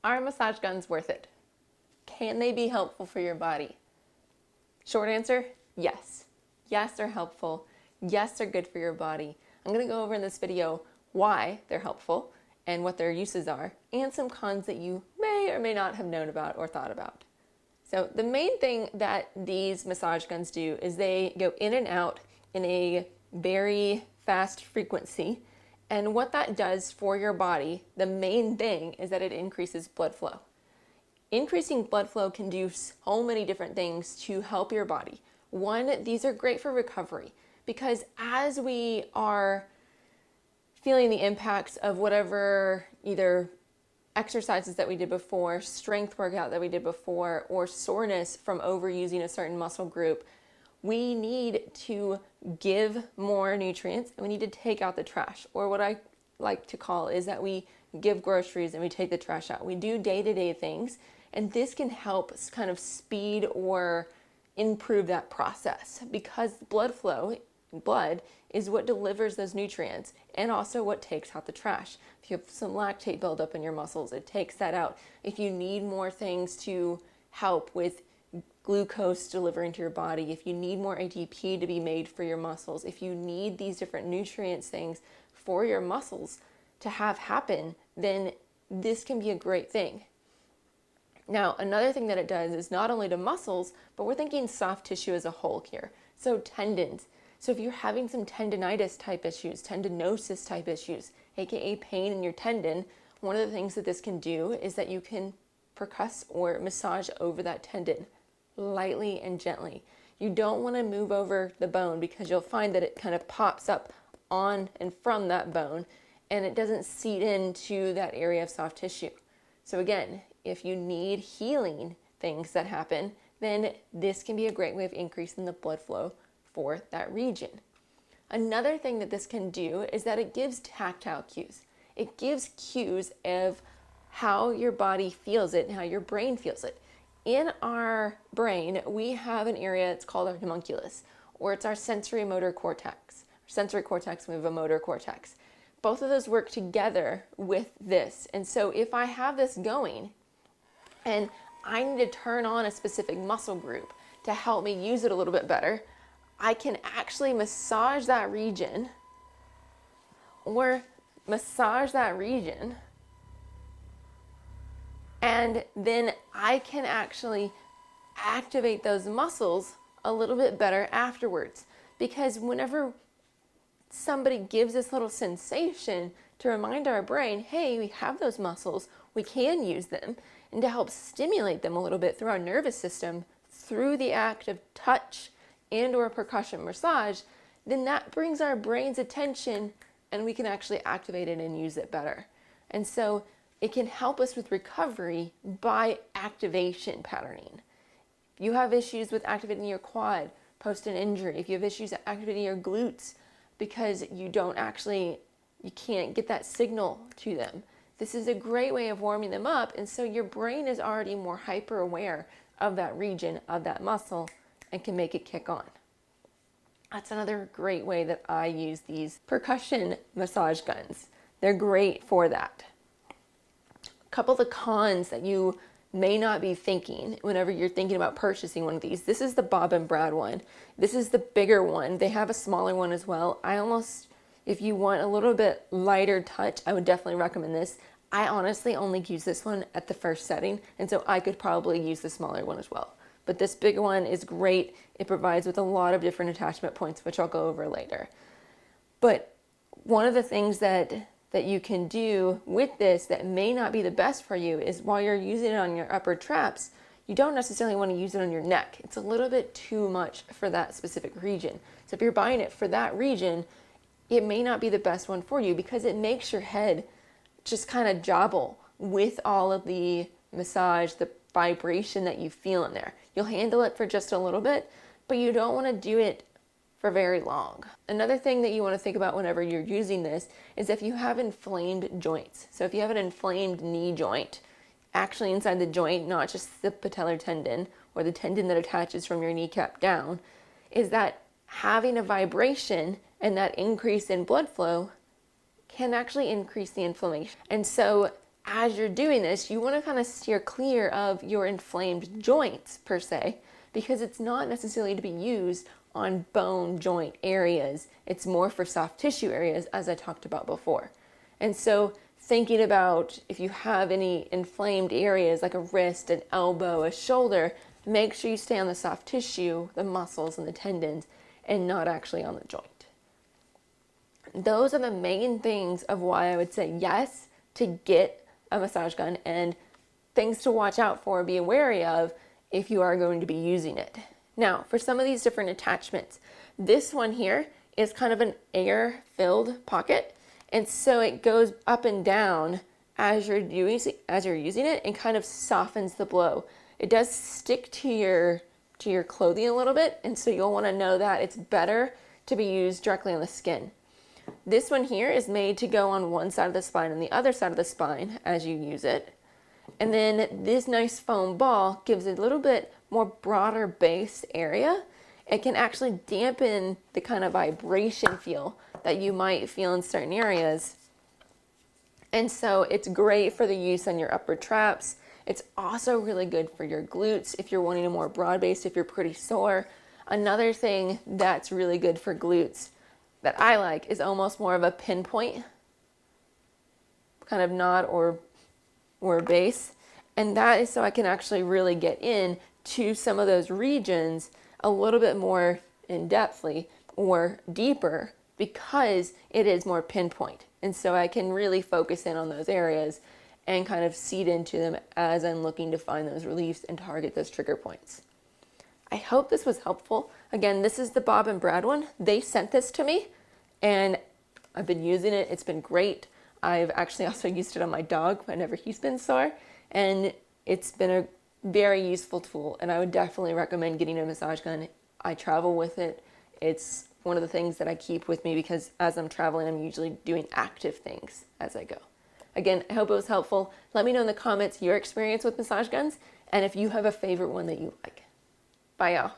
Are massage guns worth it? Can they be helpful for your body? Short answer, yes. Yes, they're helpful. Yes, they're good for your body. I'm going to go over in this video why they're helpful and what their uses are, and some cons that you may or may not have known about or thought about. So the main thing that these massage guns do is they go in and out in a very fast frequency. And what that does for your body, the main thing is that it increases blood flow. Increasing blood flow can do so many different things to help your body. One, these are great for recovery because as we are feeling the impacts of whatever either exercises that we did before, strength workout that we did before, or soreness from overusing a certain muscle group, we need to give more nutrients and we need to take out the trash, or what I like to call is that we give groceries and we take the trash out. We do day-to-day things, and this can help kind of speed or improve that process because blood is what delivers those nutrients and also what takes out the trash. If you have some lactate buildup in your muscles, it takes that out. If you need more things to help with glucose delivering to your body, if you need more ATP to be made for your muscles, if you need these different nutrients things for your muscles to have happen, then this can be a great thing. Now, another thing that it does is not only to muscles, but we're thinking soft tissue as a whole here. So tendons. So if you're having some tendinitis type issues, tendinosis type issues, aka pain in your tendon, one of the things that this can do is that you can percuss or massage over that tendon lightly and gently. You don't want to move over the bone because you'll find that it kind of pops up on and from that bone and it doesn't seed into that area of soft tissue. So again, if you need healing things that happen, then this can be a great way of increasing the blood flow for that region. Another thing that this can do is that it gives tactile cues. It gives cues of how your body feels it and how your brain feels it. In our brain, we have an area, it's called our homunculus, or it's our sensory motor cortex. Sensory cortex, we have a motor cortex. Both of those work together with this. And so if I have this going and I need to turn on a specific muscle group to help me use it a little bit better, I can actually massage that region and then I can actually activate those muscles a little bit better afterwards. Because whenever somebody gives this little sensation to remind our brain, hey, we have those muscles, we can use them, and to help stimulate them a little bit through our nervous system, through the act of touch and or percussion massage, then that brings our brain's attention and we can actually activate it and use it better. And so it can help us with recovery by activation patterning. If you have issues with activating your quad post an injury, if you have issues activating your glutes because you can't get that signal to them, this is a great way of warming them up, and so your brain is already more hyper aware of that region, of that muscle, and can make it kick on. That's another great way that I use these percussion massage guns. They're great for that. A couple of the cons that you may not be thinking whenever you're thinking about purchasing one of these. This is the Bob and Brad one. This is the bigger one. They have a smaller one as well. If you want a little bit lighter touch, I would definitely recommend this. I honestly only use this one at the first setting, and so I could probably use the smaller one as well. But this bigger one is great. It provides with a lot of different attachment points, which I'll go over later. But one of the things that you can do with this that may not be the best for you is while you're using it on your upper traps, you don't necessarily want to use it on your neck. It's a little bit too much for that specific region. So if you're buying it for that region, it may not be the best one for you because it makes your head just kind of jobble with all of the massage, the vibration that you feel in there. You'll handle it for just a little bit, but you don't want to do it for very long. Another thing that you want to think about whenever you're using this is if you have inflamed joints. So if you have an inflamed knee joint, actually inside the joint, not just the patellar tendon or the tendon that attaches from your kneecap down, is that having a vibration and that increase in blood flow can actually increase the inflammation. And so as you're doing this, you want to kind of steer clear of your inflamed joints per se, because it's not necessarily to be used on bone joint areas. It's more for soft tissue areas, as I talked about before. And so thinking about if you have any inflamed areas like a wrist, an elbow, a shoulder, make sure you stay on the soft tissue, the muscles and the tendons, and not actually on the joint. Those are the main things of why I would say yes to get a massage gun, and things to watch out for, be wary of if you are going to be using it. Now, for some of these different attachments, this one here is kind of an air-filled pocket, and so it goes up and down as you're using it and kind of softens the blow. It does stick to your clothing a little bit, and so you'll want to know that it's better to be used directly on the skin. This one here is made to go on one side of the spine and the other side of the spine as you use it. And then this nice foam ball gives a little bit more broader base area. It can actually dampen the kind of vibration feel that you might feel in certain areas. And so it's great for the use on your upper traps. It's also really good for your glutes if you're wanting a more broad base, if you're pretty sore. Another thing that's really good for glutes that I like is almost more of a pinpoint kind of knot or base, and that is so I can actually really get in to some of those regions a little bit more in depthly or deeper, because it is more pinpoint, and so I can really focus in on those areas and kind of seed into them as I'm looking to find those reliefs and target those trigger points. I hope this was helpful. Again, this is the Bob and Brad one. They sent this to me and I've been using it. It's been great. I've actually also used it on my dog whenever he's been sore, and it's been a very useful tool, and I would definitely recommend getting a massage gun. I travel with it. It's one of the things that I keep with me because as I'm traveling, I'm usually doing active things as I go. Again, I hope it was helpful. Let me know in the comments your experience with massage guns and if you have a favorite one that you like. Bye, y'all.